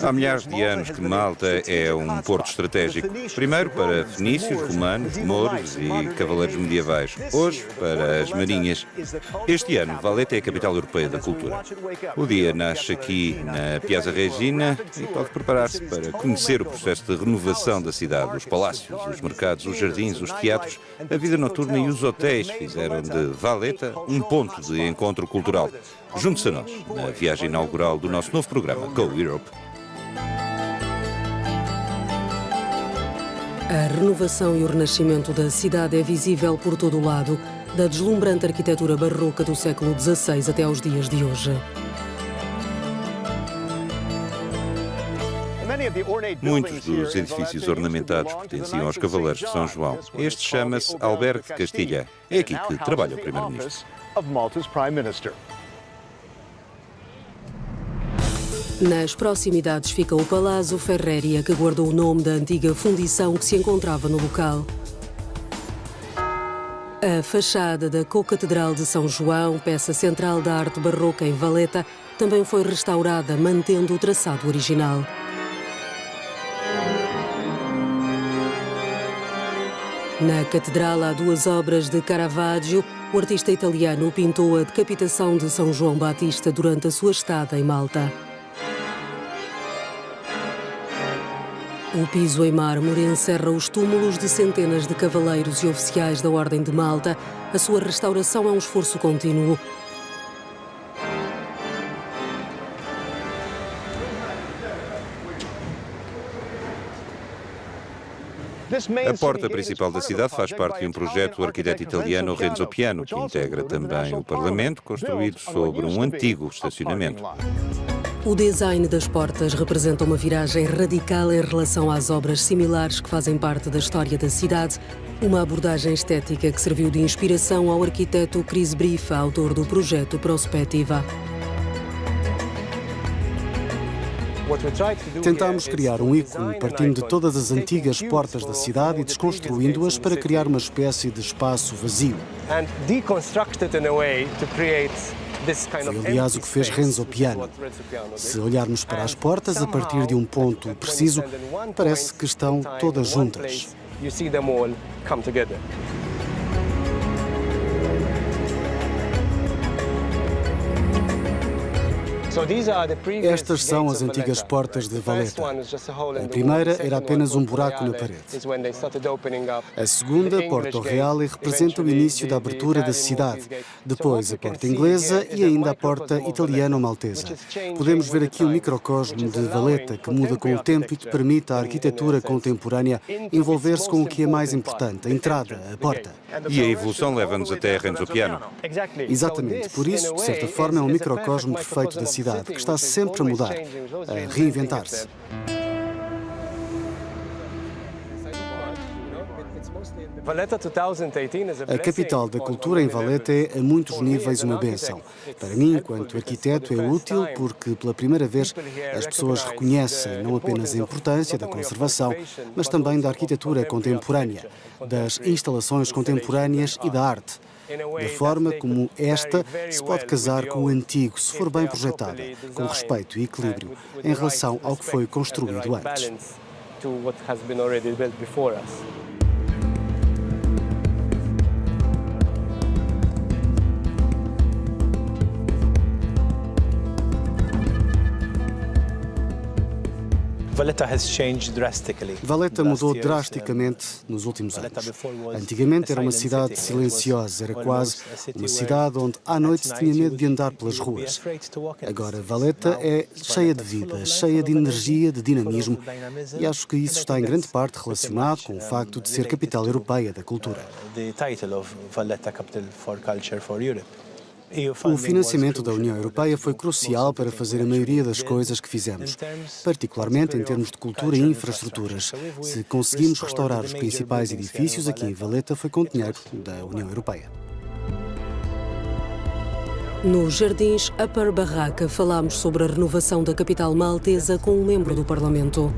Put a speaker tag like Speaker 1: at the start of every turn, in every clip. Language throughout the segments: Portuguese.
Speaker 1: Há milhares de anos que Malta é um porto estratégico. Primeiro para fenícios, romanos, mouros e cavaleiros medievais. Hoje para as marinhas. Este ano, Valetta é a capital europeia da cultura. O dia nasce aqui na Piazza Regina e pode preparar-se para conhecer o processo de renovação da cidade. Os palácios, os mercados, os jardins, os teatros, a vida noturna e os hotéis fizeram de Valetta um ponto de encontro cultural. Junte-se a nós na viagem inaugural do nosso novo programa Go Europe.
Speaker 2: A renovação e o renascimento da cidade é visível por todo o lado, da deslumbrante arquitetura barroca do século XVI até aos dias de hoje.
Speaker 1: Muitos dos edifícios ornamentados pertenciam aos Cavaleiros de São João. Este chama-se Albergue de Castilha. É aqui que trabalha o Primeiro-Ministro.
Speaker 2: Nas proximidades fica o Palácio Ferreria, que guardou o nome da antiga fundição que se encontrava no local. A fachada da Co-Catedral de São João, peça central da arte barroca em Valetta, também foi restaurada, mantendo o traçado original. Na Catedral há duas obras de Caravaggio. O artista italiano pintou a decapitação de São João Batista durante a sua estada em Malta. O piso em mármore encerra os túmulos de centenas de cavaleiros e oficiais da Ordem de Malta. A sua restauração é um esforço contínuo.
Speaker 1: A porta principal da cidade faz parte de um projeto do arquiteto italiano Renzo Piano, que integra também o Parlamento, construído sobre um antigo estacionamento.
Speaker 2: O design das portas representa uma viragem radical em relação às obras similares que fazem parte da história da cidade, uma abordagem estética que serviu de inspiração ao arquiteto Chris Brifa, autor do projeto Prospettiva.
Speaker 3: Tentámos criar um ícone partindo de todas as antigas portas da cidade e desconstruindo-as para criar uma espécie de espaço vazio. Foi, aliás, o que fez Renzo Piano. Se olharmos para as portas a partir de um ponto preciso, parece que estão todas juntas. Estas são as antigas portas de Valetta. A primeira era apenas um buraco na parede. A segunda, Porta Reale, representa o início da abertura da cidade. Depois a porta inglesa e ainda a porta italiano-maltesa. Podemos ver aqui um microcosmo de Valetta que muda com o tempo e que permite à arquitetura contemporânea envolver-se com o que é mais importante, a entrada, a porta.
Speaker 1: E a evolução leva-nos até Renzo Piano.
Speaker 3: Exatamente. Por isso, de certa forma, é um microcosmo perfeito da cidade, que está sempre a mudar, a reinventar-se. A capital da cultura em Valetta é, a muitos níveis, uma bênção. Para mim, enquanto arquiteto, é útil porque, pela primeira vez, as pessoas reconhecem não apenas a importância da conservação, mas também da arquitetura contemporânea, das instalações contemporâneas e da arte. Da forma como esta se pode casar com o antigo, se for bem projetada, com respeito e equilíbrio, em relação ao que foi construído antes. Valetta mudou drasticamente nos últimos anos. Antigamente era uma cidade silenciosa, era quase uma cidade onde à noite se tinha medo de andar pelas ruas. Agora Valetta é cheia de vida, cheia de energia, de dinamismo, e acho que isso está em grande parte relacionado com o facto de ser capital europeia da cultura. O financiamento da União Europeia foi crucial para fazer a maioria das coisas que fizemos, particularmente em termos de cultura e infraestruturas. Se conseguimos restaurar os principais edifícios aqui em Valetta, foi com dinheiro da União Europeia.
Speaker 2: Nos Jardins Upper Barraca, falámos sobre a renovação da capital maltesa com um membro do Parlamento.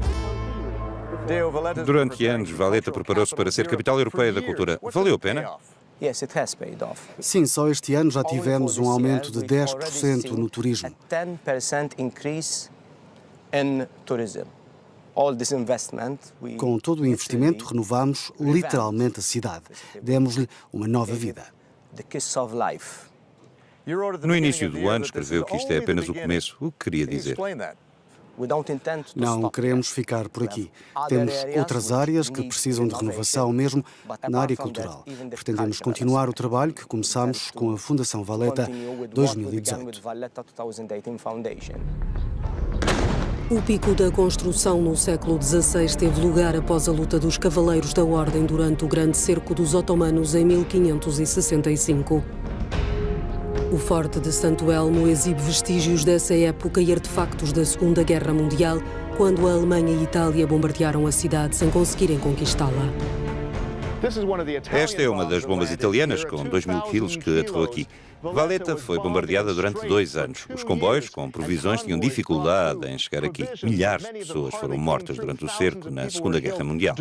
Speaker 1: Durante anos, Valetta preparou-se para ser capital europeia da cultura. Valeu a pena?
Speaker 3: Sim, só este ano já tivemos um aumento de 10% no turismo. Com todo o investimento, renovamos literalmente a cidade. Demos-lhe uma nova vida.
Speaker 1: No início do ano escreveu que isto é apenas o começo. O que queria dizer?
Speaker 3: Não queremos ficar por aqui. Temos outras áreas que precisam de renovação, mesmo na área cultural. Pretendemos continuar o trabalho que começamos com a Fundação Valletta 2018.
Speaker 2: O pico da construção no século XVI teve lugar após a luta dos Cavaleiros da Ordem durante o Grande Cerco dos Otomanos em 1565. O Forte de Santo Elmo exibe vestígios dessa época e artefactos da Segunda Guerra Mundial, quando a Alemanha e a Itália bombardearam a cidade sem conseguirem conquistá-la.
Speaker 1: Esta é uma das bombas italianas com 2.000 quilos que aterrou aqui. Valletta foi bombardeada durante 2 anos. Os comboios com provisões tinham dificuldade em chegar aqui. Milhares de pessoas foram mortas durante o cerco na Segunda Guerra Mundial.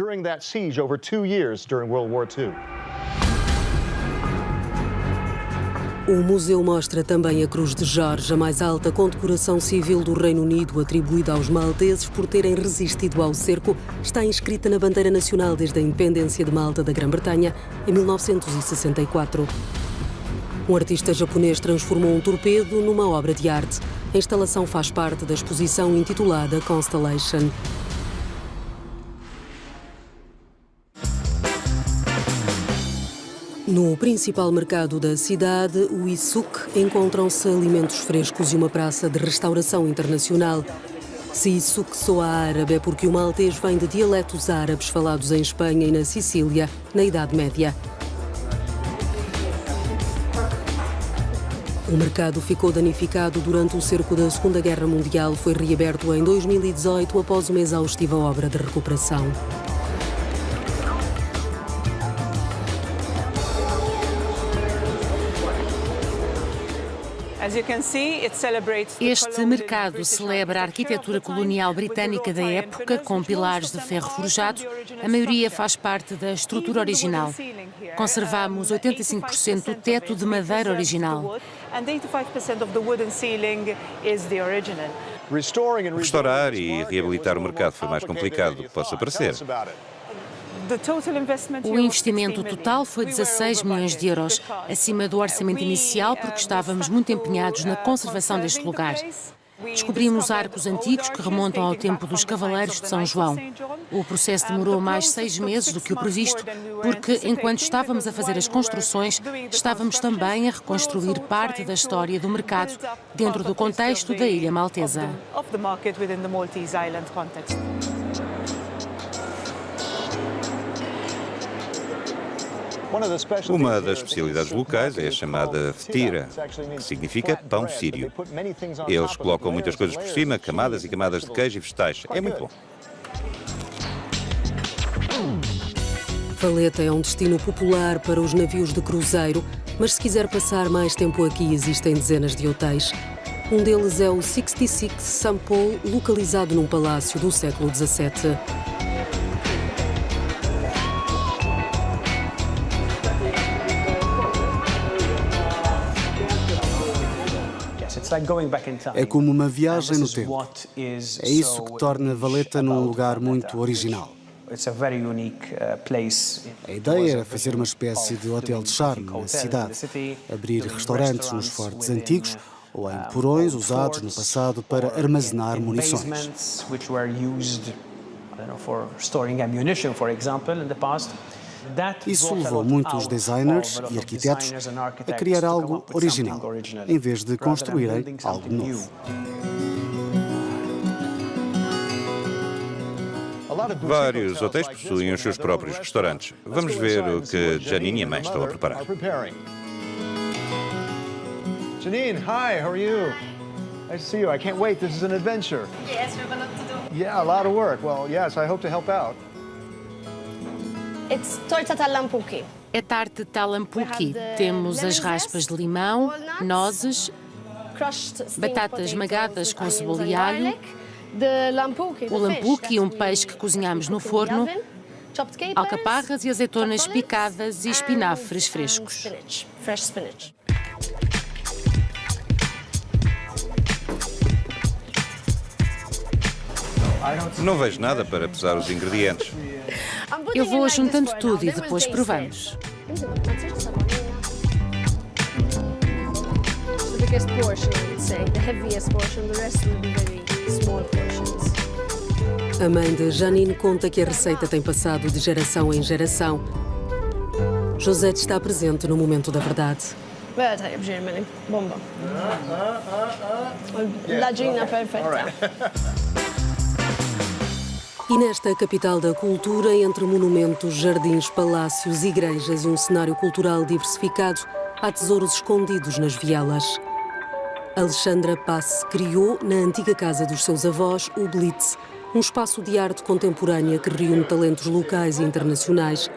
Speaker 2: O museu mostra também a Cruz de Jorge, a mais alta condecoração civil do Reino Unido atribuída aos malteses por terem resistido ao cerco. Está inscrita na bandeira nacional desde a independência de Malta da Grã-Bretanha em 1964. Um artista japonês transformou um torpedo numa obra de arte. A instalação faz parte da exposição intitulada Constellation. No principal mercado da cidade, o Issouk, encontram-se alimentos frescos e uma praça de restauração internacional. Se Issouk soa árabe é porque o maltês vem de dialetos árabes falados em Espanha e na Sicília, na Idade Média. O mercado ficou danificado durante o cerco da Segunda Guerra Mundial. Foi reaberto em 2018 após uma exaustiva obra de recuperação.
Speaker 4: Este mercado celebra a arquitetura colonial britânica da época, com pilares de ferro forjado. A maioria faz parte da estrutura original. Conservamos 85% do teto de madeira original.
Speaker 1: Restaurar e reabilitar o mercado foi mais complicado, possa parecer.
Speaker 4: O investimento total foi 16 milhões de euros, acima do orçamento inicial, porque estávamos muito empenhados na conservação deste lugar. Descobrimos arcos antigos que remontam ao tempo dos Cavaleiros de São João. O processo demorou mais 6 meses do que o previsto, porque enquanto estávamos a fazer as construções, estávamos também a reconstruir parte da história do mercado dentro do contexto da Ilha Maltesa.
Speaker 1: Uma das especialidades locais é a chamada fetira, que significa pão sírio. Eles colocam muitas coisas por cima, camadas e camadas de queijo e vegetais. É muito bom.
Speaker 2: Valletta é um destino popular para os navios de cruzeiro, mas se quiser passar mais tempo aqui, existem dezenas de hotéis. Um deles é o 66 St. Paul, localizado num palácio do século XVII.
Speaker 3: É como uma viagem no tempo. É isso que torna Valletta num lugar muito original. A ideia era fazer uma espécie de hotel de charme na cidade, abrir restaurantes nos fortes antigos ou em porões usados no passado para armazenar munições. Isso levou muitos designers e arquitetos a criar algo original, em vez de construírem algo novo.
Speaker 1: Vários hotéis possuem os seus próprios restaurantes. Vamos ver o que Janine e a mãe estão a preparar.
Speaker 5: Janine, hi, how are you? Nice to see you. I can't wait. This is an adventure.
Speaker 6: Yes, we have a lot to do.
Speaker 5: Yeah, a lot of work. Well, yes, I hope to help out.
Speaker 6: It's torta talampuki.
Speaker 4: É tarte talampuki. Temos as raspas de limão, nozes, batatas esmagadas com cebola e alho, o lampuki, um peixe que cozinhamos no forno, alcaparras e azeitonas picadas e espinafres frescos.
Speaker 1: Não vejo nada para pesar os ingredientes.
Speaker 4: Eu vou juntando tudo e depois provamos.
Speaker 6: The biggest portion, I would say, the heaviest portion, the rest will be very small portions.
Speaker 2: A mãe de Janine conta que a receita tem passado de geração em geração. Josette está presente no momento da verdade.
Speaker 6: Börjar ta Germany, bomba. La gina perfetta.
Speaker 2: E nesta capital da cultura, entre monumentos, jardins, palácios, igrejas e um cenário cultural diversificado, há tesouros escondidos nas vielas. Alexandra Passe criou, na antiga casa dos seus avós, o Blitz, um espaço de arte contemporânea que reúne talentos locais e internacionais.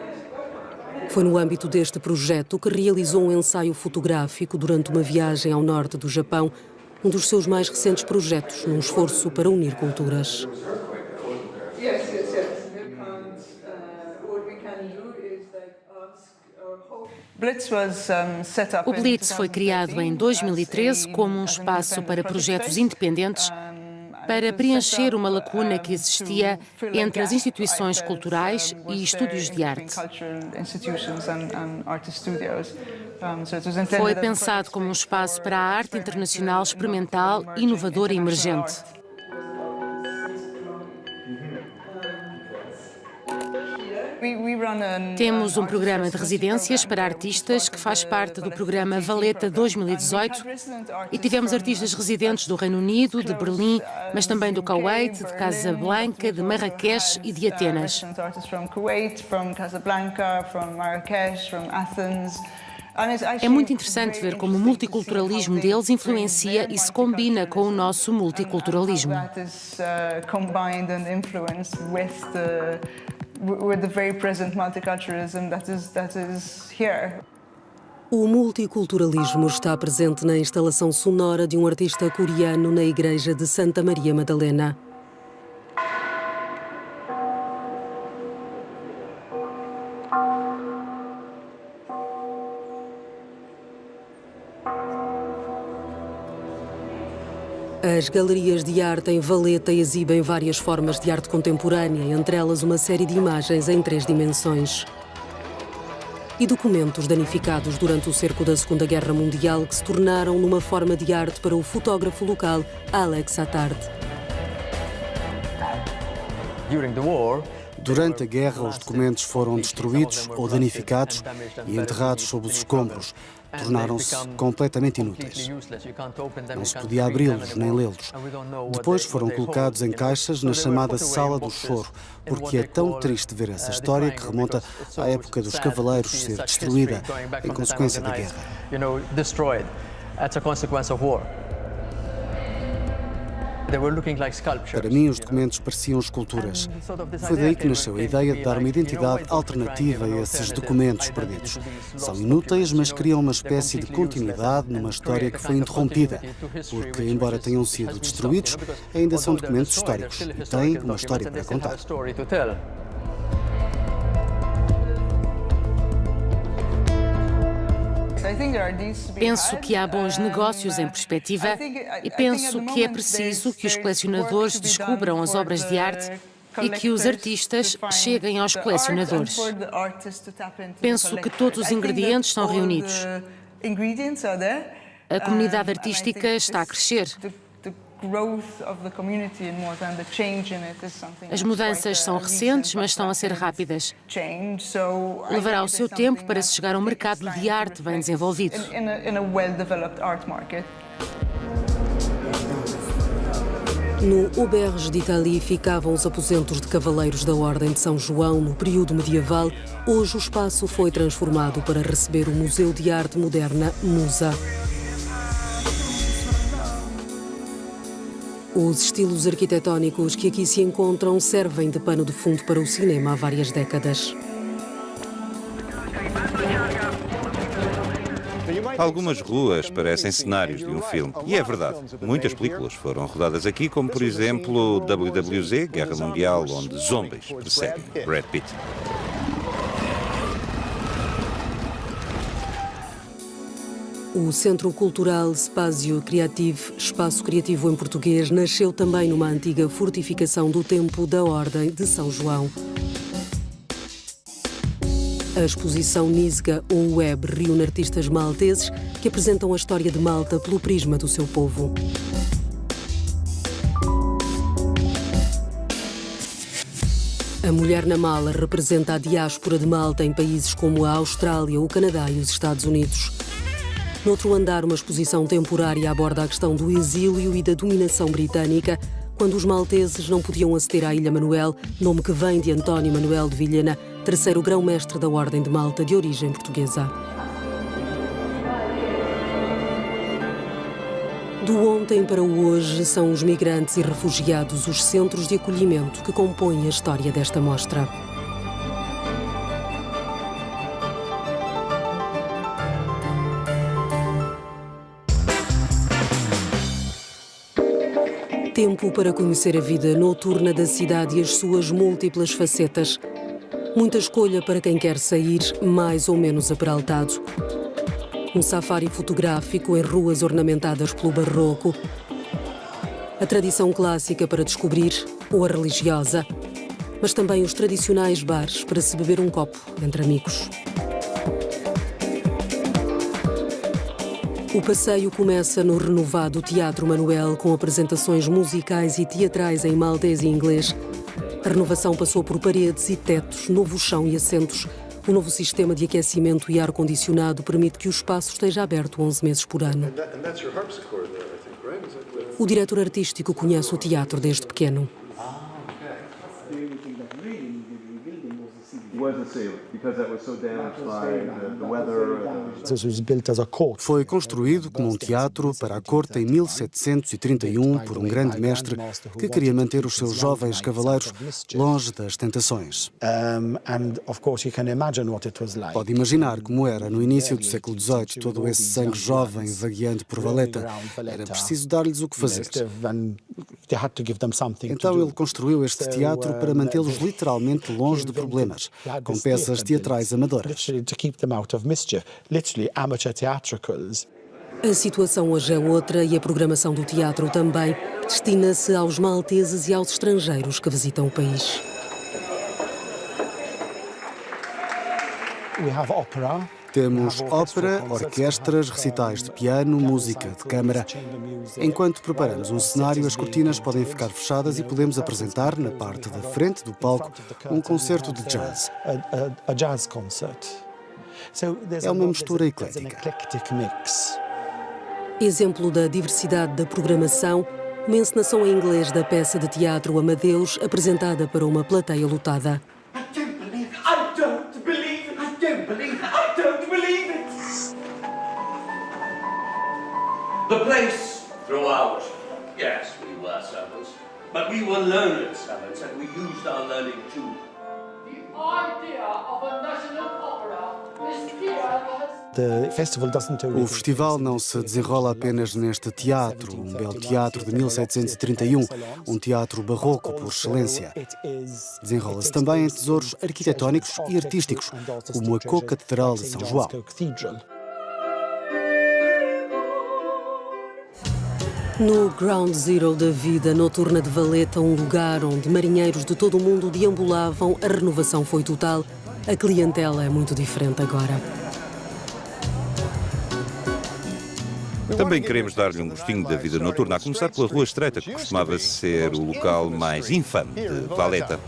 Speaker 2: Foi no âmbito deste projeto que realizou um ensaio fotográfico durante uma viagem ao norte do Japão, um dos seus mais recentes projetos, num esforço para unir culturas.
Speaker 4: O Blitz foi criado em 2013 como um espaço para projetos independentes para preencher uma lacuna que existia entre as instituições culturais e estúdios de arte. Foi pensado como um espaço para a arte internacional experimental, inovadora e emergente. Temos um programa de residências para artistas que faz parte do programa Valeta 2018 e tivemos artistas residentes do Reino Unido, de Berlim, mas também do Kuwait, de Casablanca, de Marrakech e de Atenas. É muito interessante ver como o multiculturalismo deles influencia e se combina com o nosso multiculturalismo.
Speaker 7: With the very present multiculturalism that is here.
Speaker 2: O multiculturalismo está presente na instalação sonora de um artista coreano na igreja de Santa Maria Madalena. As galerias de arte em Valeta exibem várias formas de arte contemporânea, entre elas uma série de imagens em 3 dimensões. E documentos danificados durante o cerco da Segunda Guerra Mundial que se tornaram numa forma de arte para o fotógrafo local Alex Attard.
Speaker 3: Durante a guerra, os documentos foram destruídos ou danificados e enterrados sob os escombros. Tornaram-se completamente inúteis. Não se podia abri-los nem lê-los. Depois foram colocados em caixas na chamada Sala do Choro, porque é tão triste ver essa história que remonta à época dos cavaleiros ser destruída em consequência da guerra. Para mim, os documentos pareciam esculturas. Foi daí que nasceu a ideia de dar uma identidade alternativa a esses documentos perdidos. São inúteis, mas criam uma espécie de continuidade numa história que foi interrompida, porque, embora tenham sido destruídos, ainda são documentos históricos e têm uma história para contar.
Speaker 4: Penso que há bons negócios em perspectiva e penso que é preciso que os colecionadores descubram as obras de arte e que os artistas cheguem aos colecionadores. Penso que todos os ingredientes estão reunidos. A comunidade artística está a crescer. As mudanças são recentes, mas estão a ser rápidas. Levará o seu tempo para se chegar a um mercado de arte bem desenvolvido.
Speaker 2: No Auberge d'Italie ficavam os aposentos de cavaleiros da Ordem de São João no período medieval. Hoje o espaço foi transformado para receber o Museu de Arte Moderna Musa. Os estilos arquitetónicos que aqui se encontram servem de pano de fundo para o cinema há várias décadas.
Speaker 1: Algumas ruas parecem cenários de um filme. E é verdade, muitas películas foram rodadas aqui, como por exemplo WWZ, Guerra Mundial, onde zombies perseguem Brad Pitt.
Speaker 2: O Centro Cultural Spazio Criativo, Espaço Criativo em português, nasceu também numa antiga fortificação do tempo da Ordem de São João. A exposição Nisga ou Web reúne artistas malteses que apresentam a história de Malta pelo prisma do seu povo. A Mulher na Mala representa a diáspora de Malta em países como a Austrália, o Canadá e os Estados Unidos. Noutro andar, uma exposição temporária aborda a questão do exílio e da dominação britânica, quando os malteses não podiam aceder à Ilha Manuel, nome que vem de António Manuel de Vilhena, terceiro grão-mestre da Ordem de Malta de origem portuguesa. Do ontem para o hoje, são os migrantes e refugiados os centros de acolhimento que compõem a história desta mostra. Tempo para conhecer a vida noturna da cidade e as suas múltiplas facetas. Muita escolha para quem quer sair mais ou menos aperaltado. Um safari fotográfico em ruas ornamentadas pelo barroco. A tradição clássica para descobrir, ou a religiosa, mas também os tradicionais bares para se beber um copo entre amigos. O passeio começa no renovado Teatro Manuel, com apresentações musicais e teatrais em maltês e inglês. A renovação passou por paredes e tetos, novo chão e assentos. O novo sistema de aquecimento e ar-condicionado permite que o espaço esteja aberto 11 meses por ano. O diretor artístico conhece o teatro desde pequeno.
Speaker 3: Foi construído como um teatro para a corte em 1731 por um grande mestre que queria manter os seus jovens cavaleiros longe das tentações. Pode imaginar como era no início do século XVIII, todo esse sangue jovem vagueando por Valeta. Era preciso dar-lhes o que fazer. Então ele construiu este teatro para mantê-los literalmente longe de problemas, com peças teatrais amadoras.
Speaker 2: A situação hoje é outra e a programação do teatro também destina-se aos malteses e aos estrangeiros que visitam o país.
Speaker 3: Temos ópera, orquestras, recitais de piano, música de câmara. Enquanto preparamos um cenário, as cortinas podem ficar fechadas e podemos apresentar, na parte da frente do palco, um concerto de jazz. É uma mistura eclética.
Speaker 2: Exemplo da diversidade da programação, uma encenação em inglês da peça de teatro Amadeus, apresentada para uma plateia lotada.
Speaker 8: The place throughout, yes, we were servants, but we were learned servants and we used our learning too.
Speaker 9: The idea of a national opera is dear.
Speaker 3: O festival não se desenrola apenas neste teatro, um belo teatro de 1731, um teatro barroco por excelência. Desenrola-se também em tesouros arquitetónicos e artísticos, como a Co-Catedral de São João.
Speaker 2: No Ground Zero da vida noturna de Valeta, um lugar onde marinheiros de todo o mundo deambulavam, a renovação foi total. A clientela é muito diferente agora.
Speaker 1: Também queremos dar-lhe um gostinho da vida noturna, a começar pela Rua Estreita, que costumava ser o local mais infame de Valeta.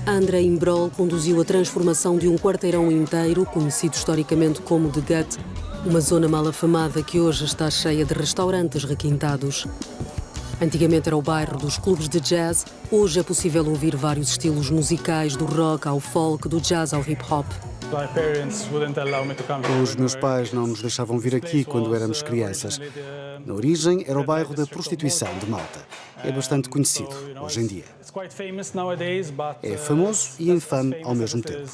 Speaker 2: André Imbrol conduziu a transformação de um quarteirão inteiro, conhecido historicamente como The Gut, uma zona mal afamada que hoje está cheia de restaurantes requintados. Antigamente era o bairro dos clubes de jazz, hoje é possível ouvir vários estilos musicais, do rock ao folk, do jazz ao hip-hop.
Speaker 3: Os meus pais não nos deixavam vir aqui quando éramos crianças. Na origem, era o bairro da prostituição de Malta. É bastante conhecido hoje em dia. É famoso e infame ao mesmo tempo.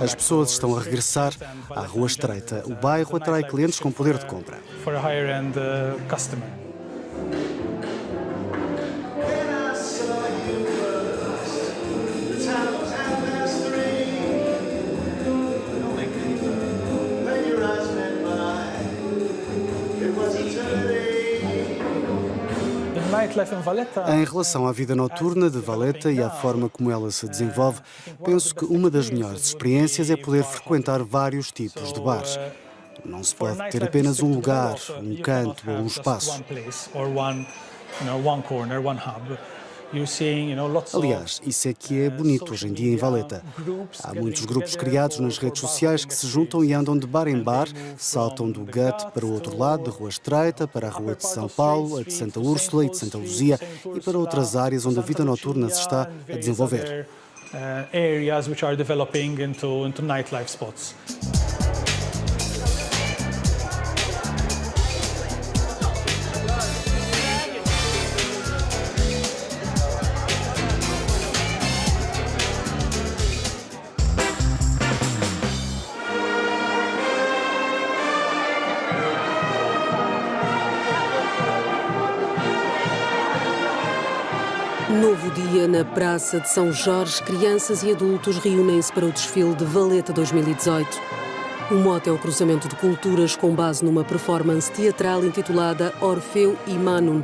Speaker 3: As pessoas estão a regressar à Rua Estreita. O bairro atrai clientes com poder de compra. Em relação à vida noturna de Valletta e à forma como ela se desenvolve, penso que uma das melhores experiências é poder frequentar vários tipos de bares. Não se pode ter apenas um lugar, um canto ou um espaço. Aliás, isso é que é bonito hoje em dia em Valletta. Há muitos grupos criados nas redes sociais que se juntam e andam de bar em bar, saltam do Gut para o outro lado, da Rua Estreita, para a Rua de São Paulo, a de Santa Úrsula e de Santa Luzia e para outras áreas onde a vida noturna se está a desenvolver.
Speaker 2: Novo dia na Praça de São Jorge, crianças e adultos reúnem-se para o desfile de Valletta 2018. O mote é o cruzamento de culturas com base numa performance teatral intitulada Orfeu e Manon,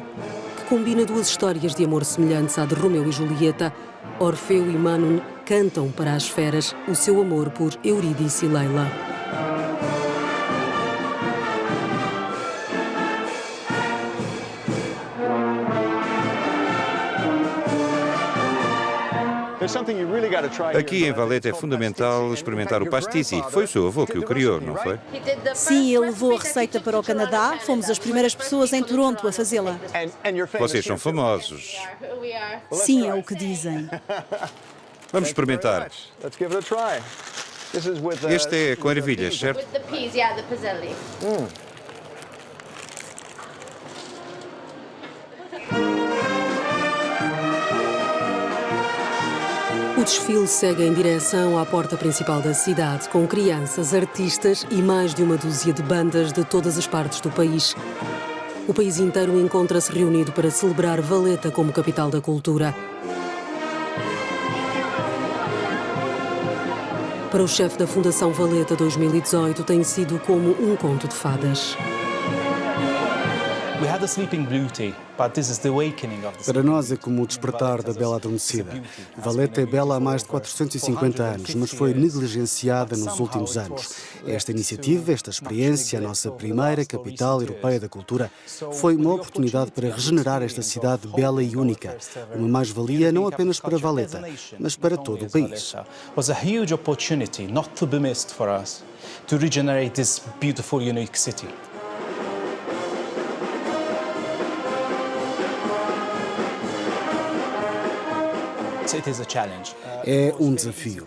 Speaker 2: que combina duas histórias de amor semelhantes à de Romeu e Julieta. Orfeu e Manon cantam para as feras o seu amor por Eurídice e Leila.
Speaker 1: Aqui em Valletta é fundamental experimentar o pastissi. Foi o seu avô que o criou, não foi?
Speaker 10: Sim, ele levou a receita para o Canadá. Fomos as primeiras pessoas em Toronto a fazê-la.
Speaker 1: Vocês são famosos.
Speaker 10: Sim, é o que dizem.
Speaker 1: Vamos experimentar. Este é com ervilhas, certo?
Speaker 2: O desfile segue em direção à porta principal da cidade, com crianças, artistas e mais de uma dúzia de bandas de todas as partes do país. O país inteiro encontra-se reunido para celebrar Valletta como capital da cultura. Para o chefe da Fundação Valletta 2018, tem sido como um conto de fadas.
Speaker 3: Para nós é como o despertar da Bela Adormecida. Valletta é bela há mais de 450 anos, mas foi negligenciada nos últimos anos. Esta iniciativa, esta experiência, a nossa primeira capital europeia da cultura, foi uma oportunidade para regenerar esta cidade bela e única. Uma mais-valia não apenas para Valletta, mas para todo o país.
Speaker 11: Was a huge opportunity not to be missed for us to regenerate this beautiful, unique city.
Speaker 3: É um desafio.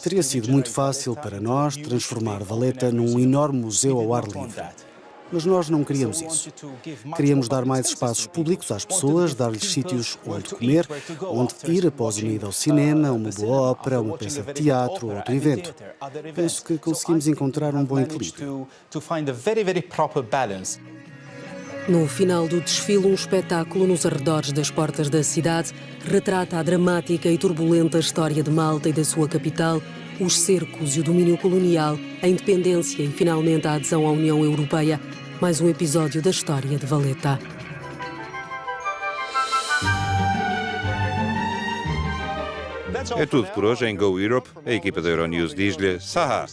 Speaker 3: Teria sido muito fácil para nós transformar Valletta num enorme museu ao ar livre. Mas nós não queríamos isso. Queríamos dar mais espaços públicos às pessoas, dar-lhes sítios onde comer, onde ir após uma ida ao cinema, uma boa ópera, uma peça de teatro ou outro evento. Penso que conseguimos encontrar um bom equilíbrio.
Speaker 2: No final do desfile, um espetáculo nos arredores das portas da cidade retrata a dramática e turbulenta história de Malta e da sua capital, os cercos e o domínio colonial, a independência e, finalmente, a adesão à União Europeia. Mais um episódio da história de Valletta.
Speaker 1: É tudo por hoje em Go Europe. A equipa da Euronews diz-lhe Saha.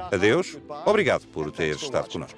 Speaker 1: Adeus. Obrigado por ter estado connosco.